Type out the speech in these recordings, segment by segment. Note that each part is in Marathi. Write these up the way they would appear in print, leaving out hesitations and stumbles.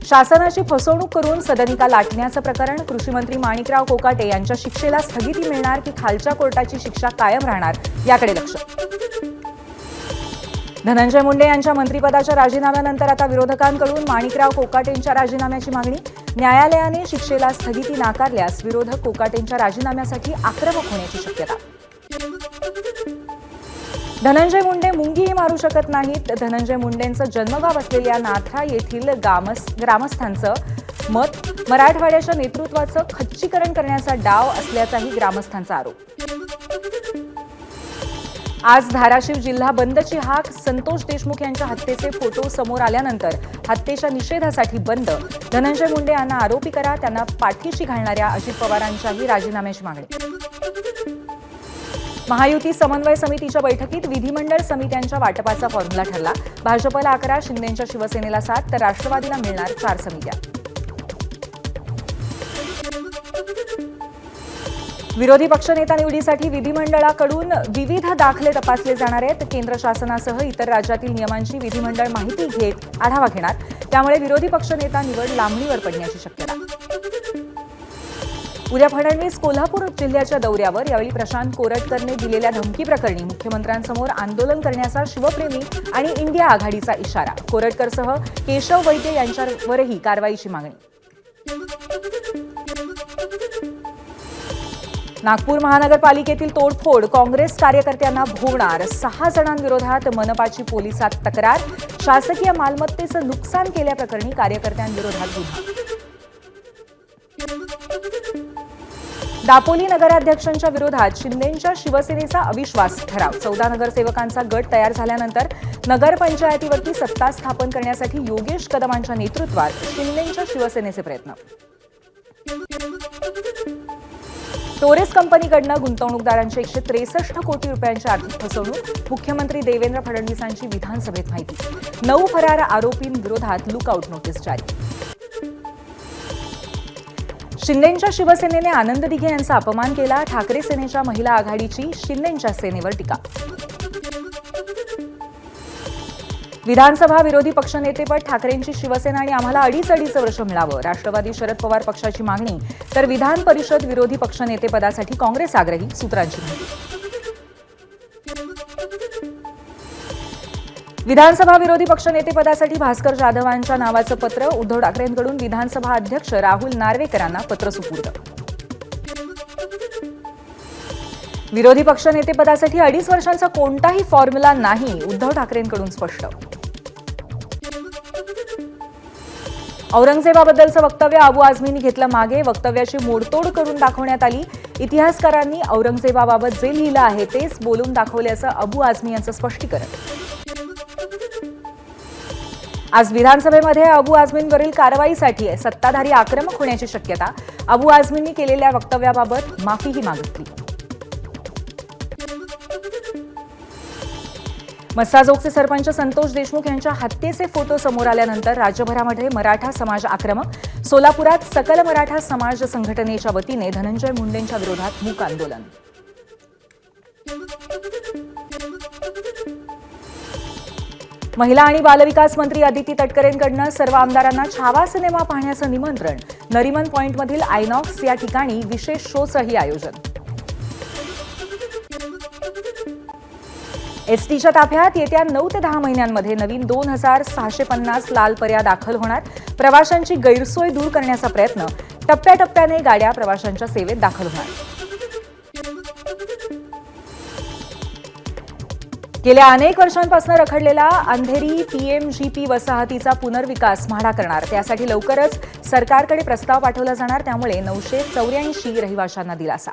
शासनाची फसवणूक करून सदनिका लाटण्याचं प्रकरण. कृषी मंत्री माणिकराव कोकाटे यांच्या शिक्षेला स्थगिती मिळणार की खालच्या कोर्टाची शिक्षा कायम राहणार याकडे लक्ष. धनंजय मुंडे यांच्या मंत्रिपदाच्या राजीनाम्यानंतर आता विरोधकांकडून माणिकराव कोकाटेंच्या राजीनाम्याची मागणी. न्यायालयाने शिक्षेला स्थगिती नाकारल्यास विरोधक कोकाटेंच्या राजीनाम्यासाठी आक्रमक होण्याची शक्यता. धनंजय मुंडे मुंगीही मारू शकत नाहीत. धनंजय मुंडेंचं जन्मगाव असलेल्या नाथरा येथील ग्रामस्थांचं मत. मराठवाड्याच्या नेतृत्वाचं खच्चीकरण करण्याचा डाव असल्याचाही ग्रामस्थांचा आरोप. आज धाराशिव जिल्हा बंदची हाक. संतोष देशमुख यांच्या हत्येचे फोटो समोर आल्यानंतर हत्येच्या निषेधासाठी बंद. धनंजय मुंडे यांना आरोपी करा, त्यांना पाठीशी घालणाऱ्या अजित पवारांच्याही राजीनाम्याची मागणी. महायुती समन्वय समितीच्या बैठकीत विधिमंडळ समित्यांच्या वाटपाचा फॉर्म्युला ठरला. भाजपला 11, शिंदेच्या शिवसेनेला 7 तर राष्ट्रवादीला मिळणार 4 समित्या. विरोधी पक्षनेता निवडीसाठी विधिमंडळाकडून विविध दाखले तपासले जाणार आहेत. केंद्र शासनासह इतर राज्यातील नियमांची विधिमंडळ माहिती घेत आढावा घेणार. त्यामुळे विरोधी पक्षनेता निवड लांबणीवर पडण्याची शक्यता. उद्या फडणवीस कोल्हापूर जिल्ह्याच्या दौऱ्यावर. यावेळी प्रशांत कोरटकरने दिलेल्या धमकी प्रकरणी मुख्यमंत्र्यांसमोर आंदोलन करण्याचा शिवप्रेमी आणि इंडिया आघाडीचा इशारा. कोरटकरसह केशव वैद्य यांच्यावरही कारवाईची मागणी. नागपूर महानगरपालिकेतील तोडफोड. काँग्रेस कार्यकर्त्यांना भोवणार. 6 जणांविरोधात मनपाची पोलिसात तक्रार. शासकीय मालमत्तेचं नुकसान केल्याप्रकरणी कार्यकर्त्यांविरोधात गुन्हा. दापोली नगराध्यक्षांच्या विरोधात शिंदेच्या शिवसेनेचा अविश्वास ठराव. 14 नगरसेवकांचा गट तयार झाल्यानंतर नगरपंचायतीवरती सत्ता स्थापन करण्यासाठी योगेश कदमांच्या नेतृत्वात शिंदेच्या शिवसेनेचे प्रयत्न. टोरेस कंपनीकडनं गुंतवणूकदारांची 163 कोटी रुपयांची आर्थिक फसवणूक. मुख्यमंत्री देवेंद्र फडणवीसांची विधानसभेत माहिती. 9 फरार आरोपींविरोधात लुकआउट नोटीस जारी. शिंदेच्या शिवसेनेने आनंद दिघे यांचा अपमान केला. ठाकरे सेनेच्या महिला आघाडीची शिंदेच्या सेनेवर टीका. विधानसभा विरोधी पक्षनेतेपद ठाकरेंची शिवसेना आणि आम्हाला 2.5 वर्ष मिळावं. राष्ट्रवादी शरद पवार पक्षाची मागणी. तर विधान परिषद विरोधी पक्षनेतेपदासाठी काँग्रेस आग्रही. सूत्रांची माहिती. विधानसभा विरोधी पक्षनेतेपदासाठी भास्कर जाधवांच्या नावाचं पत्र. उद्धव ठाकरेंकडून विधानसभा अध्यक्ष राहुल नार्वेकरांना पत्र सुपूर्द. विरोधी पक्षनेतेपदासाठी 2.5 वर्षांचा कोणताही फॉर्म्युला नाही. उद्धव ठाकरेंकडून स्पष्ट. औरंगजेबाबद्दलचं वक्तव्य अबू आझमींनी घेतलं मागे. वक्तव्याची मोडतोड करून दाखवण्यात आली. इतिहासकारांनी औरंगजेबाबाबत जे लिहिलं आहे तेच बोलून दाखवल्याचं अबू आझमी यांचं स्पष्टीकरण. आज विधानसभेमध्ये अबू आझमींवरील कारवाईसाठी सत्ताधारी आक्रमक होण्याची शक्यता. अबू आझमींनी केलेल्या वक्तव्याबाबत माफीही मागितली. मस्साजोगचे सरपंच संतोष देशमुख यांच्या हत्येचे फोटो समोर आल्यानंतर राज्यभरामध्ये मराठा समाज आक्रमक. सोलापुरात सकल मराठा समाज संघटनेच्या वतीने धनंजय मुंडेंच्या विरोधात मूक आंदोलन. महिला आणि बालविकास मंत्री अदिती तटकरेंकडून सर्व आमदारांना छावा सिनेमा पाहण्याचं निमंत्रण. नरिमन पॉइंटमधील आयनॉक्स या ठिकाणी विशेष शोचंही आयोजन. एसटीच्या ताफ्यात येत्या 9 ते 10 महिन्यांमध्ये नवीन 2650 लाल पर्या दाखल होणार. प्रवाशांची गैरसोय दूर करण्याचा प्रयत्न. टप्प्याटप्प्याने गाड्या प्रवाशांच्या सेवेत दाखल होणार. गेल्या अनेक वर्षांपासून रखडलेला अंधेरी पीएमजीपी वसाहतीचा पुनर्विकास म्हाडा करणार. त्यासाठी लवकरच सरकारकडे प्रस्ताव पाठवला जाणार. त्यामुळे 984 रहिवाशांना दिलासा.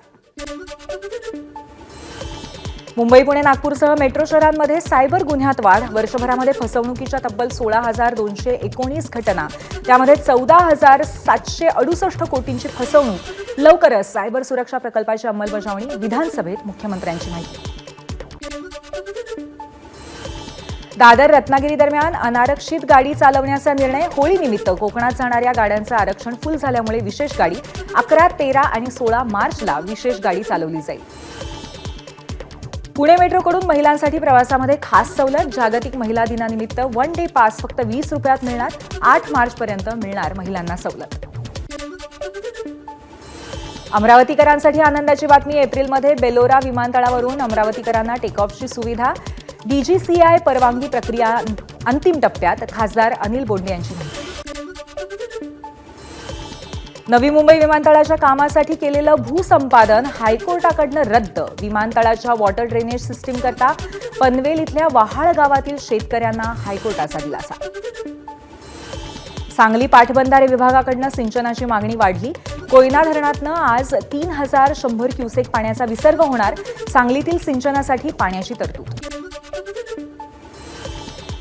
मुंबई, पुणे, नागपूरसह मेट्रो शहरांमध्ये सायबर गुन्ह्यात वाढ. वर्षभरामध्ये फसवणुकीच्या तब्बल 16,219 घटना. त्यामध्ये 14,768 कोटींची फसवणूक. लवकरच सायबर सुरक्षा प्रकल्पाची अंमलबजावणी. विधानसभेत मुख्यमंत्र्यांची माहिती. दादर रत्नागिरी दरम्यान अनारक्षित गाडी चालवण्याचा निर्णय. होळीनिमित्त कोकणात जाणाऱ्या गाड्यांचं आरक्षण फुल झाल्यामुळे विशेष गाडी. 11, 13 आणि 16 मार्चला विशेष गाडी चालवली जाईल. पुणे मेट्रोकडून महिलांसाठी प्रवासामध्ये खास सवलत. जागतिक महिला दिनानिमित्त वन डे पास फक्त 20 रुपयात मिळणार. 8 मार्चपर्यंत मिळणार महिलांना सवलत. अमरावतीकरांसाठी आनंदाची बातमी. एप्रिलमध्ये बेलोरा विमानतळावरून अमरावतीकरांना टेकऑफची सुविधा. DGCA परवानगी प्रक्रिया अंतिम टप्प्यात. खासदार अनिल बोंडे यांची माहिती. नवी मुंबई विमानतळाच्या कामासाठी केलेलं भूसंपादन हायकोर्टाकडनं रद्द. विमानतळाच्या वॉटर ड्रेनेज सिस्टीम करता पनवेल इथल्या वहाळ गावातील शेतकऱ्यांना हायकोर्टाचा दिलासा. सांगली पाटबंधारे विभागाकडनं सिंचनाची मागणी वाढली. कोयना धरणातनं आज 3100 क्युसेक पाण्याचा विसर्ग होणार. सांगलीतील सिंचनासाठी पाण्याची तरतूद.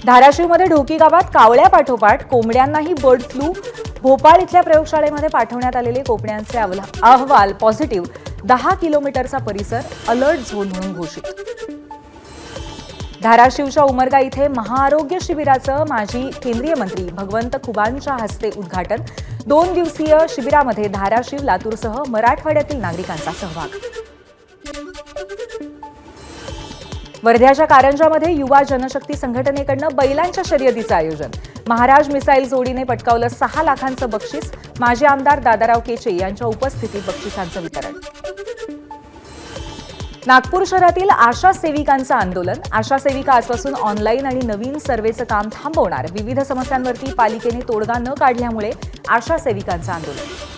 धाराशिवमध्ये ढोकी गावात कावळ्या पाठोपाठ कोंबड्यांनाही बर्ड फ्लू. भोपाळ इथल्या प्रयोगशाळेमध्ये पाठवण्यात आलेले कोंबड्यांचे अहवाल पॉझिटिव्ह. 10 किलोमीटरचा परिसर अलर्ट झोन म्हणून घोषित. धाराशिवच्या उमरगा इथे महाआरोग्य शिबिराचं माजी केंद्रीय मंत्री भगवंत खुबांच्या हस्ते उद्घाटन. 2 दिवसीय शिबिरामध्ये धाराशिव, लातूरसह मराठवाड्यातील नागरिकांचा सहभाग. वर्ध्याच्या कारंजामध्ये युवा जनशक्ती संघटनेकडनं बैलांच्या शर्यतीचं आयोजन. महाराज मिसाईल जोडीने पटकावलं 6 लाखांचं बक्षीस. माजी आमदार दादाराव केचे यांच्या उपस्थितीत बक्षिसांचं वितरण. नागपूर शहरातील आशा सेविकांचं आंदोलन. आशा सेविका आजपासून ऑनलाईन आणि नवीन सर्व्हेचं काम थांबवणार. विविध समस्यांवरती पालिकेने तोडगा न काढल्यामुळे आशा सेविकांचं आंदोलन.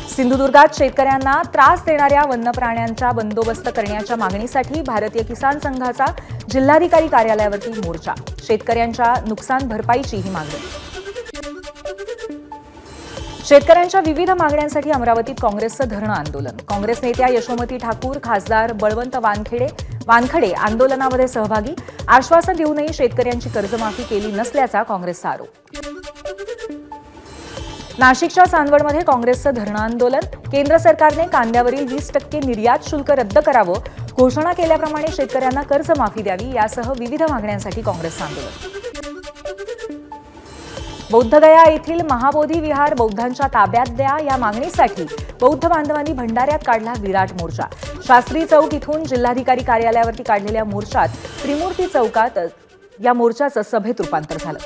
सिंधुदुर्गात शेतकऱ्यांना त्रास देणाऱ्या वन्य प्राण्यांचा बंदोबस्त करण्याच्या मागणीसाठी भारतीय किसान संघाचा जिल्हाधिकारी कार्यालयावरती मोर्चा. शेतकऱ्यांच्या नुकसान भरपाईची ही मागणी. शेतकऱ्यांच्या विविध मागण्यांसाठी अमरावतीत काँग्रेसचं धरणं आंदोलन. काँग्रेस नेत्या यशोमती ठाकूर, खासदार बळवंत वानखडे आंदोलनामध्ये सहभागी. आश्वासन देऊनही शेतकऱ्यांची कर्जमाफी केली नसल्याचा काँग्रेसचा आरोप. नाशिकच्या चांदवडमध्ये काँग्रेसचं धरणं आंदोलन. केंद्र सरकारने कांद्यावरील 20% निर्यात शुल्क रद्द करावं. घोषणा केल्याप्रमाणे शेतकऱ्यांना कर्जमाफी द्यावी यासह विविध मागण्यांसाठी काँग्रेसचं आंदोलन. बौद्धगया येथील महाबोधी विहार बौद्धांच्या ताब्यात द्या या मागणीसाठी बौद्ध बांधवांनी भंडाऱ्यात काढला विराट मोर्चा. शास्त्री चौक इथून जिल्हाधिकारी कार्यालयावरती काढलेल्या मोर्चात त्रिमूर्ती चौकात या मोर्चाचं सभेत रूपांतर झालं.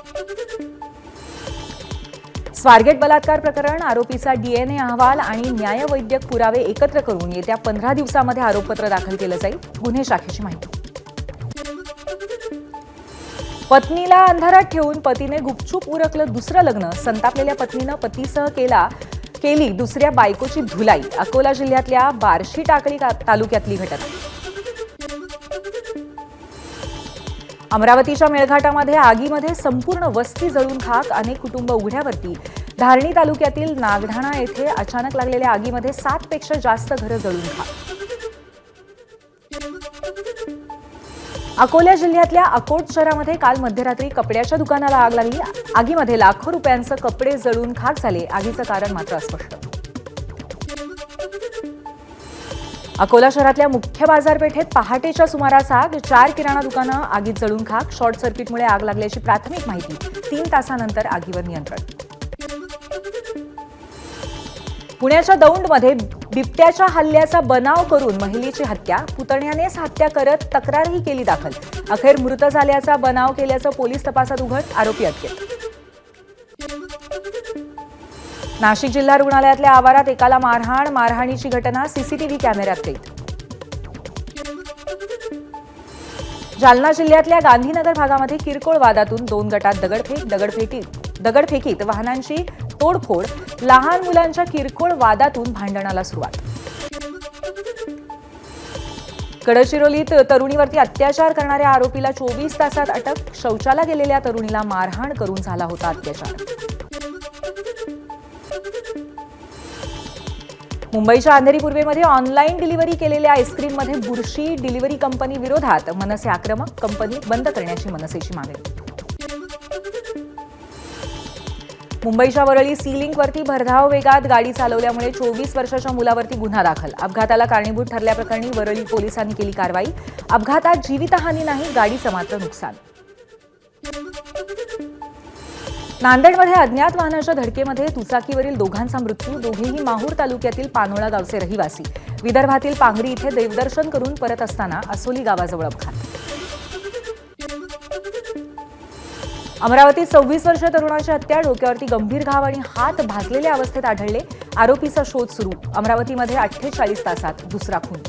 स्वारगेट बलात्कार प्रकरण. आरोपीचा DNA अहवाल आणि न्यायवैद्यक पुरावे एकत्र करून येत्या 15 दिवसांमध्ये आरोपपत्र दाखल केलं जाईल. गुन्हे शाखेची माहिती. पत्नीला अंधारात ठेवून पतीने गुपचूप उरकलं दुसरं लग्न. संतापलेल्या पत्नीनं पतीसह केली दुसऱ्या बायकोची धुलाई. अकोला जिल्ह्यातल्या बार्शी टाकळी तालुक्यातली घटना. अमरावतीच्या मेळघाटामध्ये आगीमध्ये संपूर्ण वस्ती जळून खाक. अनेक कुटुंब उघड्यावरती. धारणी तालुक्यातील नागढाणा येथे अचानक लागलेल्या आगीमध्ये 7 पेक्षा जास्त घरं जळून खाक. अकोला जिल्ह्यातल्या अकोट शहरामध्ये काल मध्यरात्री कपड्याच्या दुकानाला आग लागली. आगीमध्ये लाखो रुपयांचे कपडे जळून खाक झाले. आगीचं कारण मात्र अस्पष्ट. अकोला शहरातल्या मुख्य बाजारपेठेत पहाटेच्या सुमारास आग. 4 किराणा दुकानं आगीत जळून खाक. शॉर्ट सर्किटमुळे आग लागल्याची प्राथमिक माहिती. 3 तासानंतर आगीवर नियंत्रण. पुण्याच्या दौंडमध्ये बिबट्याच्या हल्ल्याचा बनाव करून महिलेची हत्या. पुतण्यानेच हत्या करत तक्रारही केली दाखल. अखेर मृत झाल्याचा बनाव केल्याचं पोलीस तपासात उघड. आरोपी अटकेत. नाशिक जिल्हा रुग्णालयातल्या आवारात एकाला मारहाणीची घटना. CCTV कॅमेऱ्यात कैद. जालना जिल्ह्यातल्या गांधीनगर भागामध्ये किरकोळ वादातून 2 गटात दगडफेकीत वाहनांची तोडफोड. लहान मुलांच्या किरकोळ वादातून भांडणाला सुरुवात. गडचिरोलीत तरुणीवरती अत्याचार करणाऱ्या आरोपीला 24 तासात अटक. शौचाला गेलेल्या तरुणीला मारहाण करून झाला होता अत्याचार. मुंबईच्या अंधेरी पूर्वेमध्ये ऑनलाईन डिलिव्हरी केलेल्या आईस्क्रीममध्ये बुरशी. डिलिव्हरी कंपनी विरोधात मनसे आक्रमक. कंपनी बंद करण्याची मनसेची मागणी. मुंबईच्या वरळी सी लिंकवरती भरधाव वेगात गाडी चालवल्यामुळे 24 वर्षाच्या मुलावरती गुन्हा दाखल. अपघाताला कारणीभूत ठरल्याप्रकरणी वरळी पोलिसांनी केली कारवाई. अपघातात जीवितहानी नाही, गाडीचं मात्र नुकसान. नांदेडमध्ये अज्ञात वाहनाच्या धडकेमध्ये दुचाकीवरील दोघांचा मृत्यू. दोघेही माहूर तालुक्यातील पानोळा गावचे रहिवासी. विदर्भातील पांगरी इथे देवदर्शन करून परत असताना असोली गावाजवळ अपघात. अमरावतीत 26 वर्षीय तरुणाची हत्या, डोक्यावरती गंभीर घाव आणि हात भाजलेल्या अवस्थेत आढळले. आरोपीचा शोध सुरू. अमरावतीमध्ये 48 तासात दुसरा खून.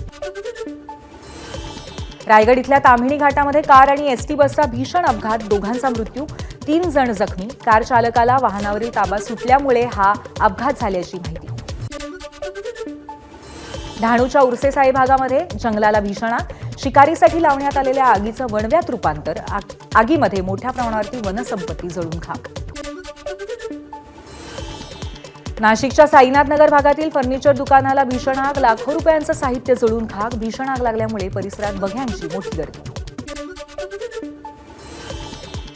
रायगड इथल्या ताम्हिणी घाटामध्ये कार आणि एसटी बसचा भीषण अपघात, दोघांचा मृत्यू, 3 जण जखमी. कार चालकाला वाहनावरील ताबा सुटल्यामुळे हा अपघात झाल्याची माहिती. डहाणूच्या उरसेसाई भागामध्ये जंगलाला भीषण आग, शिकारीसाठी लावण्यात आलेल्या आगीचं वणव्यात रूपांतर. आगीमध्ये मोठ्या प्रमाणावरती वनसंपत्ती जळून खाक. नाशिकच्या साईनाथ नगर भागातील फर्निचर दुकानाला भीषण आग, लाखो रुपयांचं साहित्य जळून खाक. भीषण आग लागल्यामुळे परिसरात बघ्यांची मोठी गर्दी.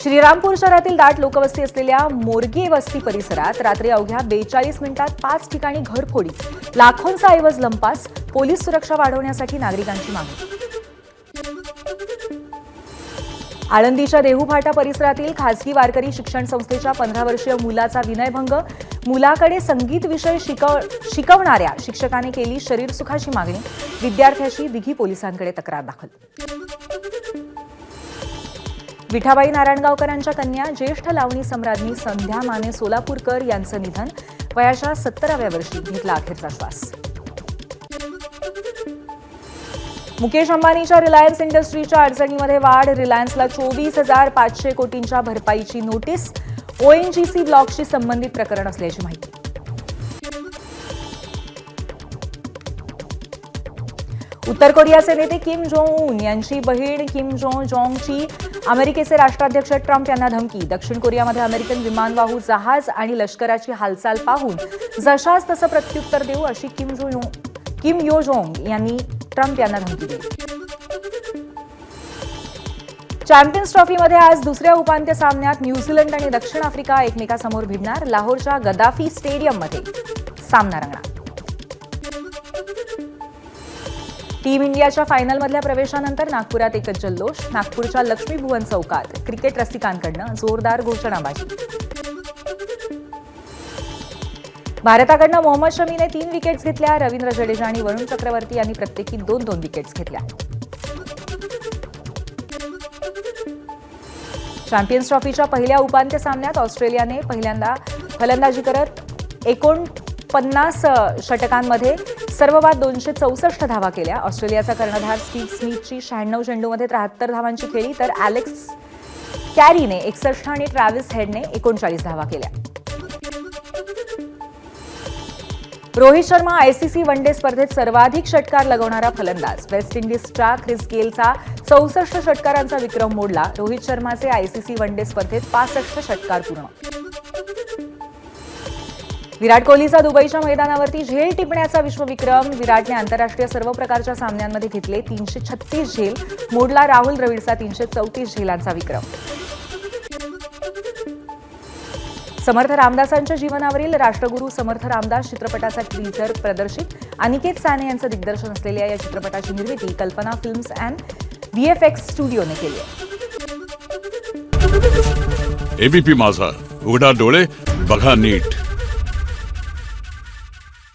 श्रीरामपूर शहरातील दाट लोकवस्ती असलेल्या मोरगे वस्ती परिसरात रात्री अवघ्या 42 मिनिटात 5 ठिकाणी घरफोडी, लाखोंचा ऐवज लंपास. पोलीस सुरक्षा वाढवण्यासाठी नागरिकांची मागणी. आळंदीच्या देहू फाटा परिसरातील खासगी वारकरी शिक्षण संस्थेच्या 15 वर्षीय मुलाचा विनयभंग, मुलाकडे संगीत विषय शिकवणाऱ्या शिक्षकाने केली शरीरसुखाची मागणी. विद्यार्थ्याची दिघी पोलिसांकडे तक्रार दाखल. विठाबाई नारायणगावकरांच्या कन्या ज्येष्ठ लावणी सम्राज्ञी संध्या माने सोलापूरकर यांचं निधन. वयाच्या 70व्या वर्षी घेतला अखेरचा श्वास. मुकेश अंबानीच्या रिलायन्स इंडस्ट्रीच्या अडचणीमध्ये वाढ, रिलायन्सला 24,500 कोटींच्या भरपाईची नोटीस. ओएनजीसी ब्लॉकशी संबंधित प्रकरण असल्याची माहिती. उत्तर कोरियाचे नेते किम जोंग उन यांची बहीण किम जोंगची अमेरिकेचे राष्ट्राध्यक्ष ट्रम्प यांना धमकी. दक्षिण कोरियामध्ये अमेरिकन विमानवाहू जहाज आणि लष्कराची हालचाल पाहून जशास तसं प्रत्युत्तर देऊ अशी किम यो जोंग यांनी ट्रम्प यांना धमकी दिली. चॅम्पियन्स ट्रॉफीमध्ये आज दुसऱ्या उपांत्य सामन्यात न्यूझीलंड आणि दक्षिण आफ्रिका एकमेकांसमोर भिडणार. लाहोरच्या गदाफी स्टेडियममध्ये सामना रंगणार. टीम इंडियाच्या फायनलमधल्या प्रवेशानंतर नागपुरात एकच जल्लोष. नागपूरच्या लक्ष्मी भुवन चौकात क्रिकेट रसिकांकडनं जोरदार घोषणाबाजी. भारताकडनं मोहम्मद शमीने 3 विकेट्स घेतल्या. रवींद्र जडेजा आणि वरुण चक्रवर्ती यांनी प्रत्येकी 2-2 विकेट्स घेतल्या. चॅम्पियन्स ट्रॉफीच्या पहिल्या उपांत्य सामन्यात ऑस्ट्रेलियाने पहिल्यांदा फलंदाजी करत 49 षटकांमध्ये सर्वबाद 264 धावा केल्या. ऑस्ट्रेलियाचा कर्णधार स्टीव्ह स्मिथची 96 चेंडूमध्ये 73 धावांची खेळी, तर अलेक्स कॅरीने 61 आणि ट्रॅव्हिस हेडने 39 धावा केल्या. Rohit Sharma ICC one day स्पर्धेत सर्वाधिक षटकार लगवणारा फलंदाज. वेस्ट इंडिजच्या ख्रिस गेलचा 64 षटकारांचा विक्रम मोडला. रोहित शर्माचे आयसीसी वन डे स्पर्धेत 65 षटकार पूर्ण. विराट कोहलीचा दुबईच्या मैदानावरती झेल टिपण्याचा विश्वविक्रम. विराटने आंतरराष्ट्रीय सर्व प्रकारच्या सामन्यांमध्ये घेतले 336 झेल, मोडला राहुल द्रविडचा 334 झेलांचा विक्रम. समर्थ रामदासांच्या जीवनावरील राष्ट्रगुरू समर्थ रामदास चित्रपटाचा टीझर प्रदर्शित. अनिकेत साने यांचं दिग्दर्शन असलेल्या या चित्रपटाची निर्मिती कल्पना फिल्म्स अँड व्हीएफएक्स स्टुडिओने केली आहे. एबीपी माझा, उघडा डोळे बघा नीट.